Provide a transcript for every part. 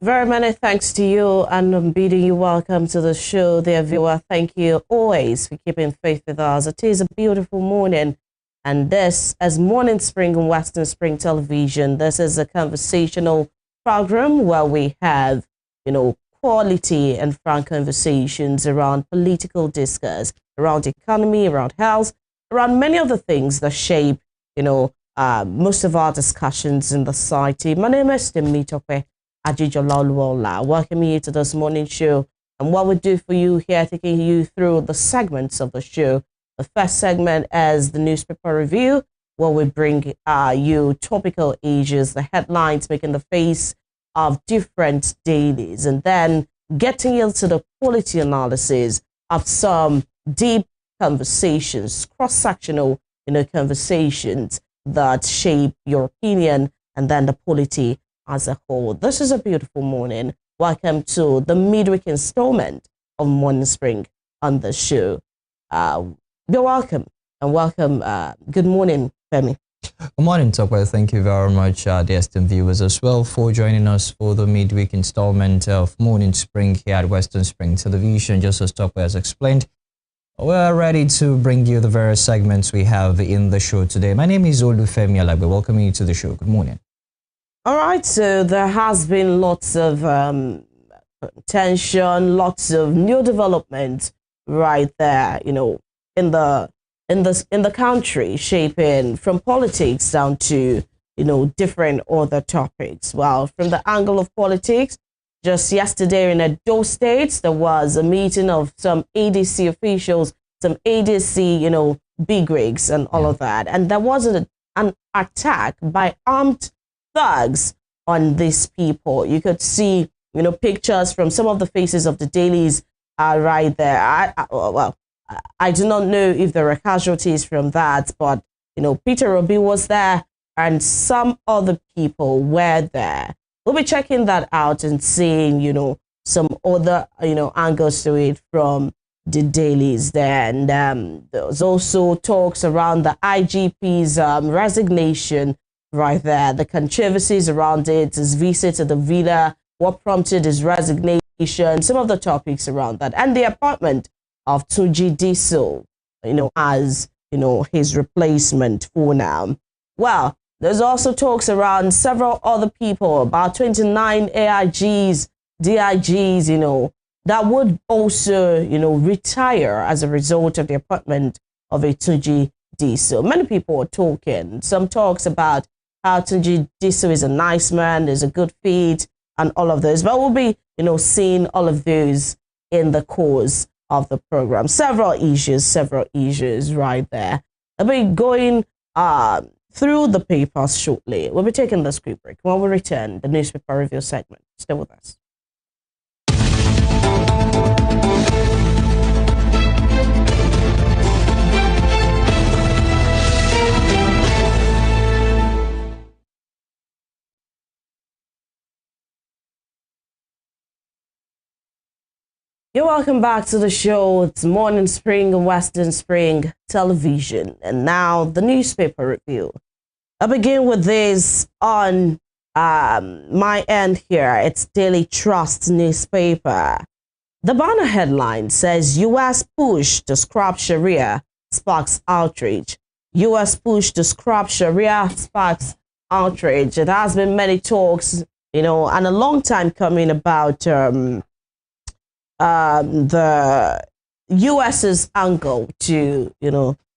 Very many thanks to you, and I'm bidding you welcome to the show, dear viewer. Thank you always for keeping faith with us. It is a beautiful morning, and this is Morning Spring on Western Spring Television. This is a conversational program where we have, quality and frank conversations around political discourse, around economy, around health, around many of the things that shape, most of our discussions in the society. My name is Temitope Ajijolaluola. Welcome you to this morning show. And what we do for you here, taking you through the segments of the show. The first segment is the newspaper review, where we bring you topical issues, the headlines making the face of different dailies, and then getting into the quality analysis of some deep conversations, cross-sectional, conversations that shape your opinion and then the polity as a whole. This is a beautiful morning. Welcome to the midweek installment of Morning Spring on the show. You're welcome and welcome. Good morning, Femi. Good morning, Tokwe. Thank you very much, dear esteemed viewers, as well, for joining us for the midweek installment of Morning Spring here at Western Spring Television. Just as Tokwe has explained, we're ready to bring you the various segments we have in the show today. My name is Olufemi Alagbe. Welcome you to the show. Good morning. All right, so there has been lots of tension, lots of new development right there, in the country, shaping from politics down to different other topics. Well, from the angle of politics, just yesterday in Edo State, there was a meeting of some ADC officials, some ADC, bigwigs and all of that, and there was an attack by armed thugs on these people. You could see, pictures from some of the faces of the dailies right there. I do not know if there were casualties from that, but, Peter Obi was there and some other people were there. We'll be checking that out and seeing, some other, angles to it from the dailies there. And there was also talks around the IGP's resignation right there. The controversies around it, his visit to the villa, what prompted his resignation, some of the topics around that, and the appointment of Tunji Diso, as, his replacement for now. Well, there's also talks around several other people, about 29 AIGs, DIGs, that would also, retire as a result of the appointment of a Tunji Diso. Many people are talking. Some talks about how Tunji Diso is a nice man, there's a good fit, and all of those. But we'll be, seeing all of those in the course of the program. Several issues right there. I'll be going through the papers shortly. We'll be taking this quick break. When we return, the newspaper review segment. Stay with us. You're welcome back to the show. It's Morning Spring and Western Spring Television. And now the newspaper review. I begin with this on my end here. It's Daily Trust newspaper. The banner headline says U.S. push to scrap Sharia sparks outrage. U.S. push to scrap Sharia sparks outrage. It has been many talks, and a long time coming about the U.S.'s angle to,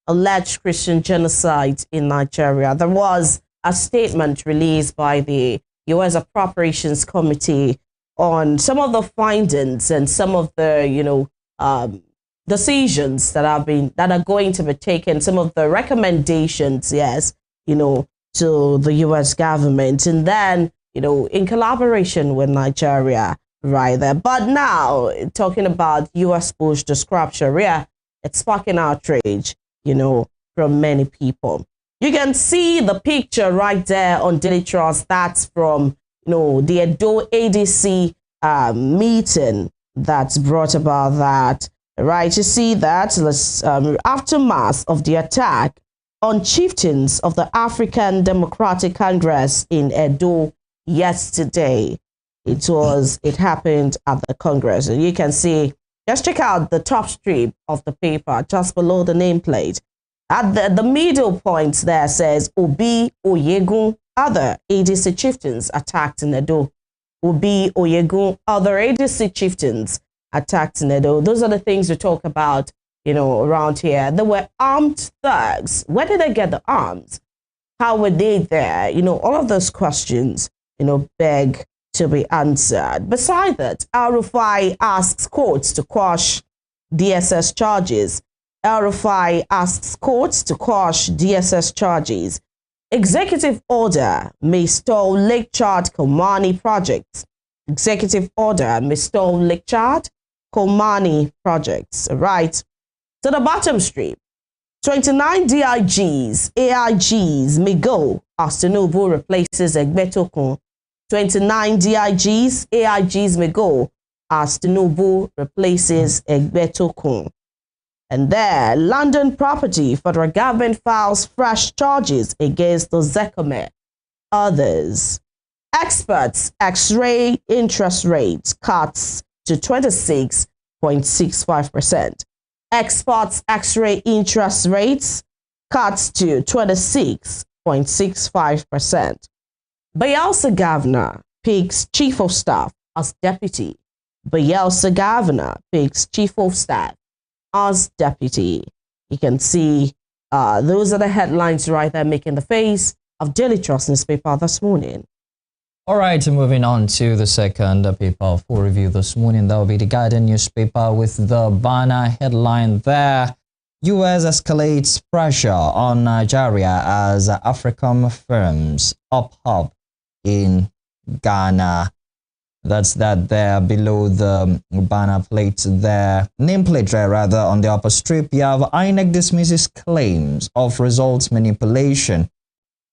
alleged Christian genocide in Nigeria. There was a statement released by the U.S. Appropriations Committee on some of the findings and some of the, decisions that are going to be taken, some of the recommendations, yes, to the U.S. government, and then, in collaboration with Nigeria. Right there. But now, talking about U.S. push to scrap Sharia, it's sparking outrage, from many people. You can see the picture right there on Daily Trust. That's from, the Edo ADC meeting that's brought about that. Right, you see that aftermath of the attack on chieftains of the African Democratic Congress in Edo yesterday. It happened at the Congress. And you can see, just check out the top strip of the paper just below the nameplate. At the middle point there says Obi Oyegun, other ADC chieftains attacked in Edo. Obi Oyegun, other ADC chieftains attacked in Edo. Those are the things we talk about, around here. There were armed thugs. Where did they get the arms? How were they there? All of those questions, beg to be answered. Besides that, El-Rufai asks courts to quash DSS charges. El-Rufai asks courts to quash DSS charges. Executive order may stall Lake Chad Komani projects. Executive order may stall Lake Chad Komani projects. Right. To the bottom strip, 29 DIGs, AIGs may go as Tinubu replaces Egbetokun. 29 DIGs, AIGs may go as Tinubu replaces Egbetokun. And there, London property, federal government files fresh charges against the Zekome. Others. Experts, X-ray interest rates cuts to 26.65%. Exports X-ray interest rates cuts to 26.65%. Bayelsa Governor picks Chief of Staff as Deputy. Bayelsa Governor picks Chief of Staff as Deputy. You can see those are the headlines right there making the face of Daily Trust newspaper this morning. All right, moving on to the second paper for review this morning. That will be the Guardian newspaper with the banner headline there. U.S. escalates pressure on Nigeria as African firms up hub in Ghana. That's that there below the banner plate there. Nameplate there rather on the upper strip. You have INEC dismisses claims of results manipulation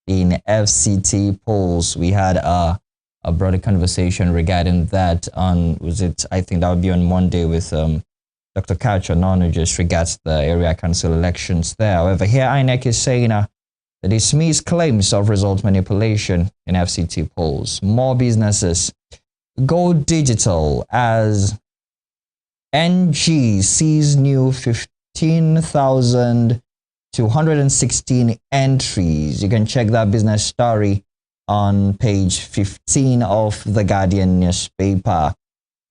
in FCT polls. We had a broader conversation regarding that on, I think that would be on Monday with Dr. Kacho just regards the area council elections there. However, here INEC is saying they dismiss claims of result manipulation in FCT polls. More businesses go digital as NG sees new 15,216 entries. You can check that business story on page 15 of the Guardian newspaper.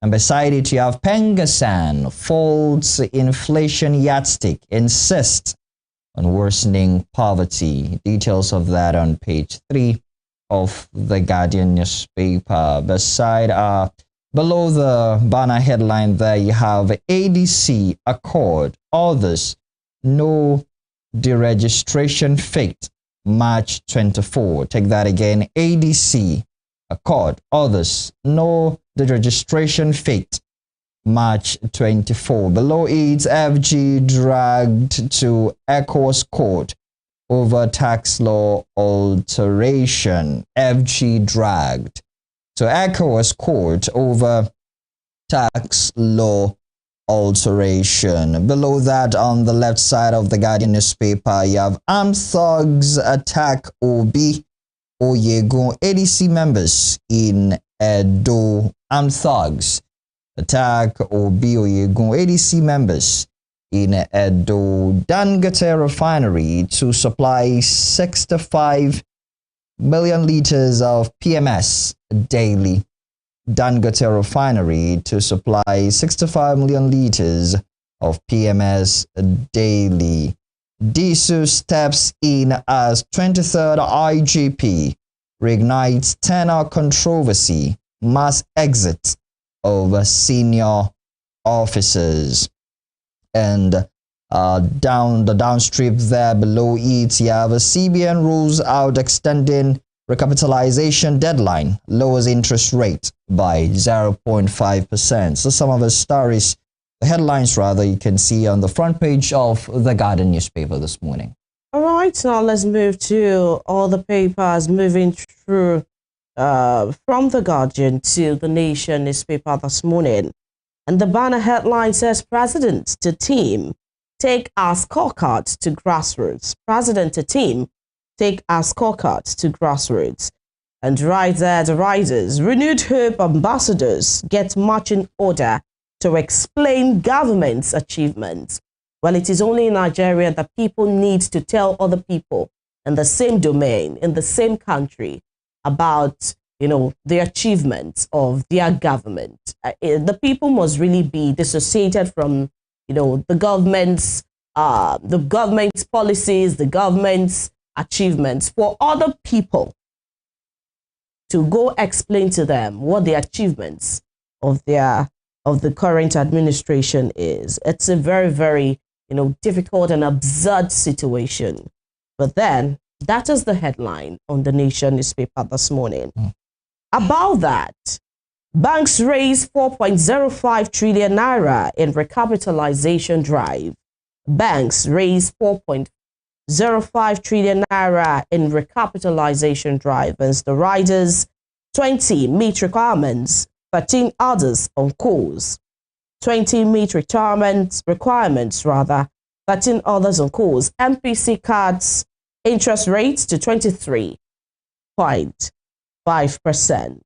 And beside it, you have Pengasan folds inflation yardstick, insists on worsening poverty. Details of that on page 3 of the Guardian newspaper. Beside, below the banner headline there, you have ADC Accord, others, no deregistration faked, March 24. Take that again, ADC Accord, others, no deregistration faked, March 24. Below it, FG dragged to ECOWAS court over tax law alteration. FG dragged to ECOWAS court over tax law alteration. Below that, on the left side of the Guardian newspaper, you have armed thugs attack Obi Oyegun ADC members in Edo. Armed thugs attack Obi Oyegun ADC members in Edo. Dangote refinery to supply 65 million liters of PMS daily. Dangote refinery to supply 65 million liters of PMS daily. Disu steps in as 23rd IGP, reignites tenure controversy, mass exit of senior officers. And down the downstrip there below it, you have a CBN rules out extending recapitalization deadline, lowers interest rate by 0.5%. So some of the stories, the headlines rather, you can see on the front page of the Guardian newspaper this morning. All right, now let's move to all the papers moving through from the Guardian to the Nation newspaper this morning. And the banner headline says, President to team, take our scorecard to grassroots. President to team, take our scorecard to grassroots. And right there, the riders, renewed hope ambassadors get marching order to explain government's achievements. Well, it is only in Nigeria that people need to tell other people in the same domain, in the same country, about, the achievements of their government. The people must really be dissociated from, the government's policies, the government's achievements, for other people to go explain to them what the achievements of the current administration is. It's a very, very, difficult and absurd situation. But then that is the headline on the Nation newspaper this morning. About that, banks raise 4.05 trillion naira in recapitalization drive. Banks raise 4.05 trillion naira in recapitalization drive as the riders, 20 meet requirements, 13 others on course. 20 meet requirements, 13 others on course. MPC cards interest rates to 23.5%.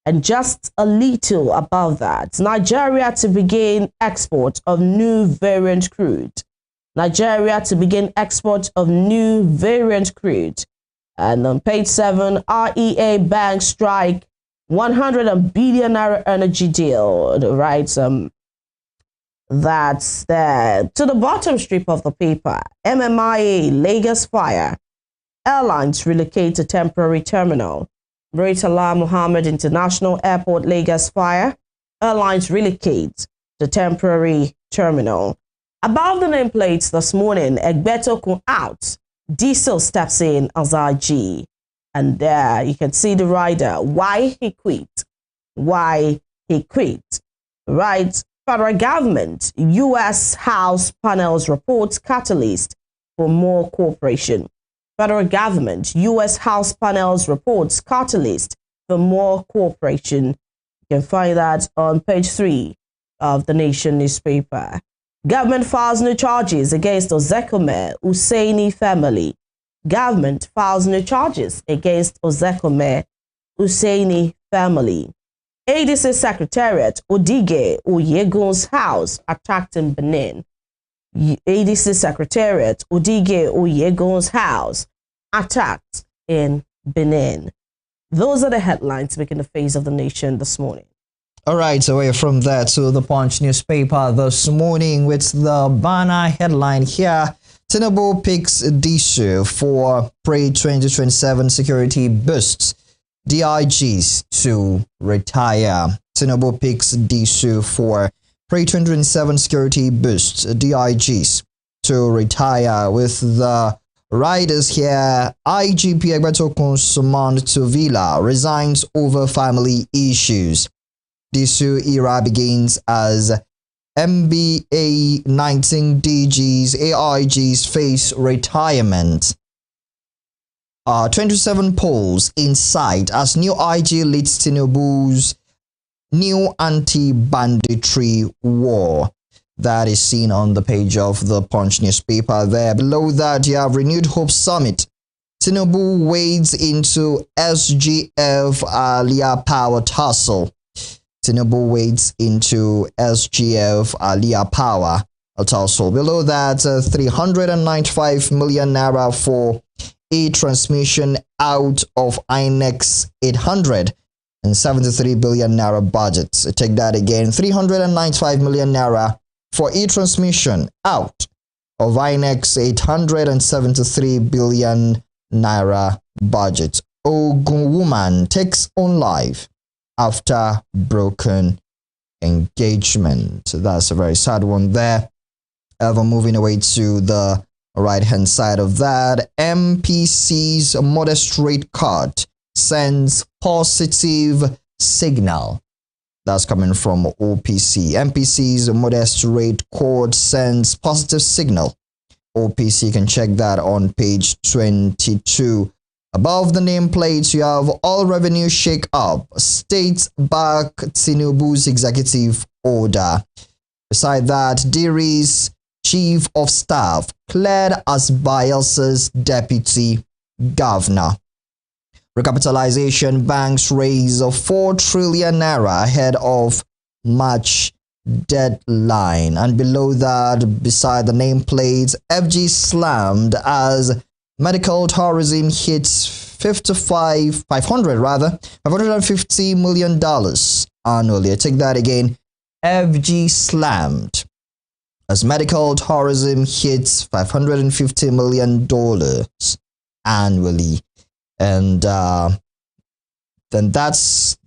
And just a little above that, Nigeria to begin export of new variant crude. Nigeria to begin export of new variant crude. And on page 7, REA bank strike 100 billion naira energy deal, right? That's there. To the bottom strip of the paper, MMIA Lagos fire. Airlines relocate to temporary terminal. Murtala Muhammad International Airport Lagos fire. Airlines relocate to temporary terminal. Above the nameplates this morning, Egbeto out. Diesel steps in as IG. And there you can see the rider. Why he quit. Why he quit. Right. Federal government, U.S. House panels reports catalyst for more cooperation. Federal government, U.S. House panels reports catalyst for more cooperation. You can find that on page 3 of the Nation newspaper. Government files new charges against Ozekome Hussaini family. Government files new charges against Ozekome Hussaini family. ADC Secretariat Odige Oyegun's house attacked in Benin. ADC Secretariat Odige Oyegun's house attacked in Benin. Those are the headlines making the face of the nation this morning. All right, so away from that to the Punch newspaper this morning with the banner headline here. Tinubu picks DSU for pre-2027 security boosts. DIGs to retire. Tinubu picks DSU for pre-2027 security boosts. DIGs to retire with the riders here. IGP Egbetokun summoned to Villa, resigns over family issues. DSU era begins as MBA 19 DGs, AIGs face retirement. 27 polls in sight as new IG leads Tinubu's new anti-banditry war. That is seen on the page of the Punch newspaper there. Below that, you have renewed hope summit. Tinubu wades into SGF Alia power tussle. Tinubu wades into SGF Alia power tussle. Below that, 395 million naira for a transmission out of INEX 873 billion naira budget. So take that again, 395 million naira for a transmission out of INEX 873 billion naira budget. Ogun woman takes on life after broken engagement. So that's a very sad one there. Ever moving away to the right hand side of that, MPC's modest rate cut sends positive signal. That's coming from OPC. MPC's modest rate cut sends positive signal. OPC, you can check that on page 22. Above the nameplates, you have all revenue shake up. States back Tinubu's executive order. Beside that, Diri's Chief of Staff cleared as Bielsa's deputy governor. Recapitalization banks raise of 4 trillion naira ahead of March deadline. And below that, beside the nameplate, FG slammed as medical tourism hits $550 million annually. I take that again. FG slammed as medical tourism hits $550 million annually. And then those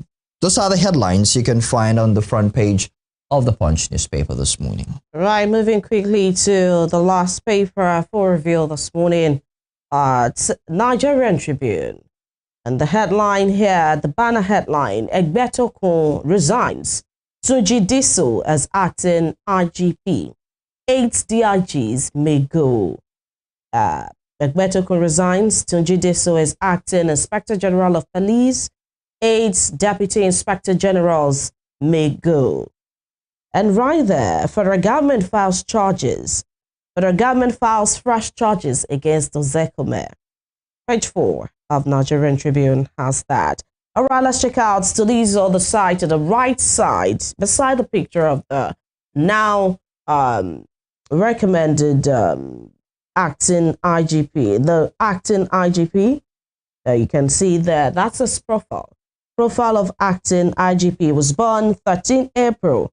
are the headlines you can find on the front page of the Punch newspaper this morning. Right, moving quickly to the last paper for review this morning, Nigerian Tribune. And the headline here, the banner headline, Egbetokun resigns. Tunji Diso as acting IGP. 8 DIGs may go. Egbetokun resigns. Tunji Diso as acting Inspector General of Police. 8 Deputy Inspector Generals may go. And right there, federal government files charges. Federal government files fresh charges against Ozekome. Page 4 of Nigerian Tribune has that. All right, let's check out. So these are the side to the right side, beside the picture of the now recommended acting IGP. The acting IGP, you can see there, that's his profile. Profile of acting IGP was born 13 April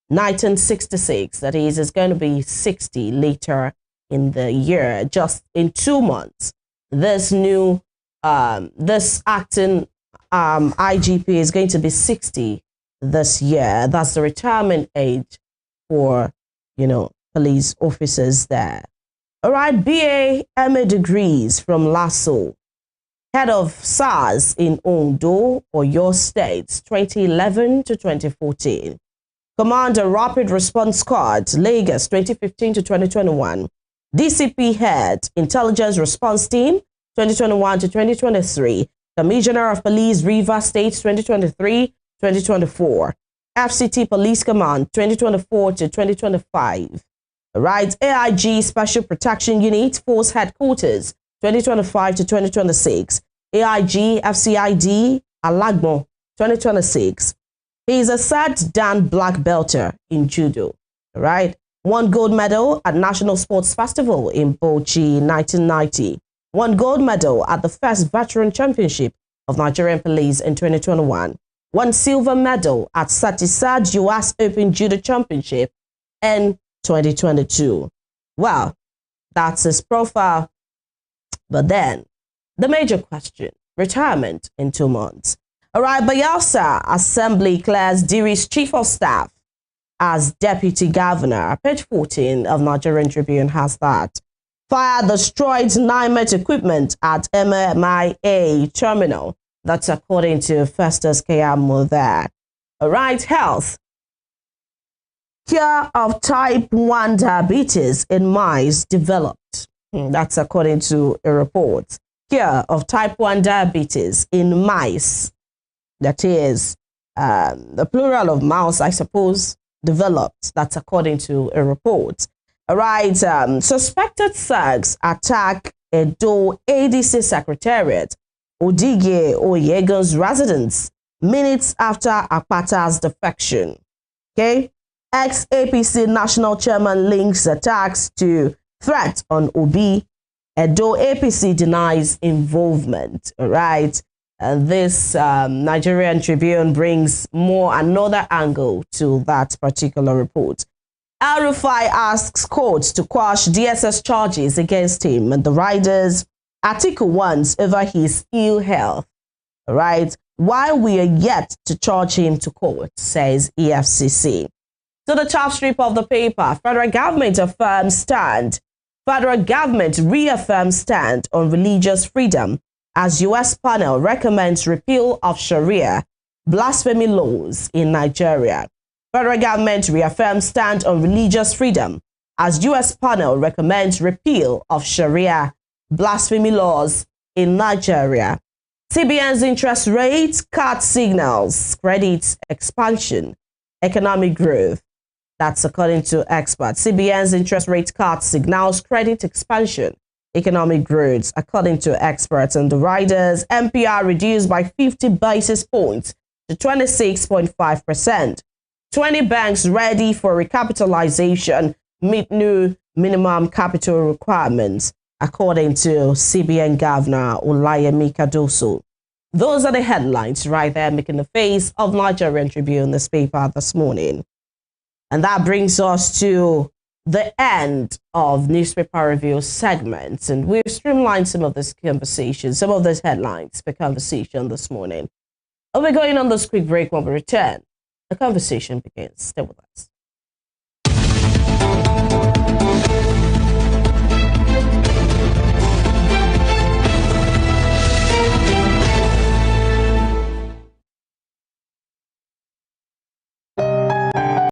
1966. That is going to be 60 later in the year, just in 2 months. This new, this acting IGP is going to be 60 this year. That's the retirement age for, police officers there. All right, BA MA degrees from LASSO. Head of SARS in Ondo or your states, 2011 to 2014. Commander Rapid Response Squad, Lagos, 2015 to 2021. DCP Head, Intelligence Response Team, 2021 to 2023. Commissioner of Police, Rivers State, 2023-2024. FCT Police Command, 2024 to 2025. Right, AIG Special Protection Unit, Force Headquarters, 2025 to 2026. AIG FCID, Alagbo, 2026. He is a third Dan black belter in judo. Right, 1 gold medal at National Sports Festival in Bauchi, 1990. 1 gold medal at the first Veteran Championship of Nigerian Police in 2021. 1 silver medal at 33rd US Open Judo Championship in 2022. Well, that's his profile. But then, the major question, retirement in 2 months. All right, Bayelsa Assembly clears Diri's Chief of Staff as Deputy Governor. Page 14 of Nigerian Tribune has that. Fire destroyed NIMET equipment at MMIA terminal. That's according to Festus Kayamo there. All right, health. Cure of type 1 diabetes in mice developed. That's according to a report. Cure of type 1 diabetes in mice. That is the plural of mouse, I suppose, developed. That's according to a report. All right, suspected thugs attack Edo ADC Secretariat, Odige Oyego's residence, minutes after Akpata's defection. Okay, ex-APC National Chairman links attacks to threat on Obi. Edo APC denies involvement. All right, and this Nigerian Tribune brings another angle to that particular report. El-Rufai asks courts to quash DSS charges against him and the riders. Atiku wants over his ill health. All right, while we are yet to charge him to court, says EFCC. To the top strip of the paper, federal government affirms stand. Federal government reaffirms stand on religious freedom as U.S. panel recommends repeal of Sharia blasphemy laws in Nigeria. Federal government reaffirms stand on religious freedom as U.S. panel recommends repeal of Sharia blasphemy laws in Nigeria. CBN's interest rate cut signals credit expansion, economic growth. That's according to experts. CBN's interest rate cut signals credit expansion, economic growth. According to experts and the riders, MPR reduced by 50 basis points to 26.5%. 20 banks ready for recapitalization meet new minimum capital requirements, according to CBN Governor Olayemi Cardoso. Those are the headlines right there making the face of Nigerian Tribune newspaper this morning. And that brings us to the end of newspaper review segments. And we've streamlined some of this conversation, some of these headlines per conversation this morning. And we're going on this quick break. When we return, the conversation begins. Stay with us.